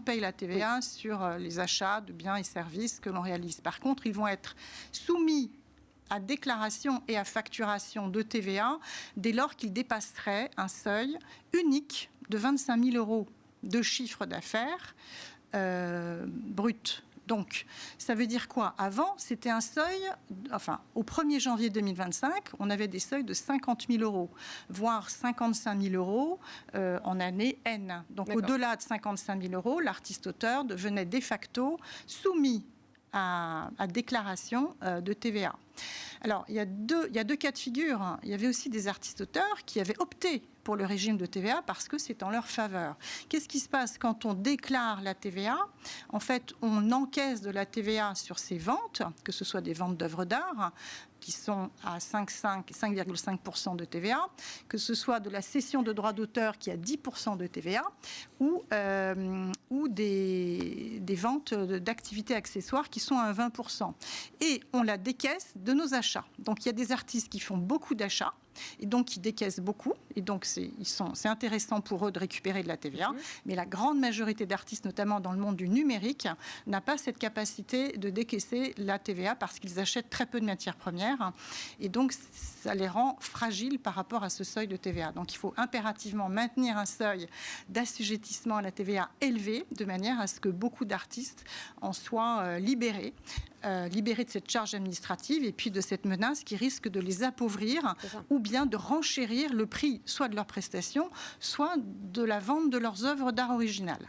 payent la TVA sur les achats de biens et services que l'on réalise. Par contre, ils vont être soumis à déclaration et à facturation de TVA dès lors qu'ils dépasseraient un seuil unique de 25 000 euros de chiffre d'affaires brut. Donc, ça veut dire quoi? Avant, c'était un seuil, au 1er janvier 2025, on avait des seuils de 50 000 euros, voire 55 000 euros en année N. Donc, au-delà de 55 000 euros, l'artiste-auteur devenait de facto soumis à déclaration de TVA. Alors, il y a deux cas de figure. Il y avait aussi des artistes-auteurs qui avaient opté pour le régime de TVA parce que c'est en leur faveur. Qu'est-ce qui se passe quand on déclare la TVA? En fait, on encaisse de la TVA sur ces ventes, que ce soit des ventes d'œuvres d'art, qui sont à 5,5% de TVA, que ce soit de la cession de droits d'auteur qui est à 10% de TVA, ou des ventes d'activités accessoires qui sont à 20%. Et on la décaisse de nos achats. Donc il y a des artistes qui font beaucoup d'achats, et donc qui décaissent beaucoup, et donc c'est intéressant pour eux de récupérer de la TVA, mais la grande majorité d'artistes, notamment dans le monde du numérique, n'a pas cette capacité de décaisser la TVA parce qu'ils achètent très peu de matières premières, et donc ça les rend fragiles par rapport à ce seuil de TVA. Donc il faut impérativement maintenir un seuil d'assujettissement à la TVA élevé, de manière à ce que beaucoup d'artistes en soient libérés de cette charge administrative et puis de cette menace qui risque de les appauvrir ou bien de renchérir le prix soit de leurs prestations, soit de la vente de leurs œuvres d'art originales.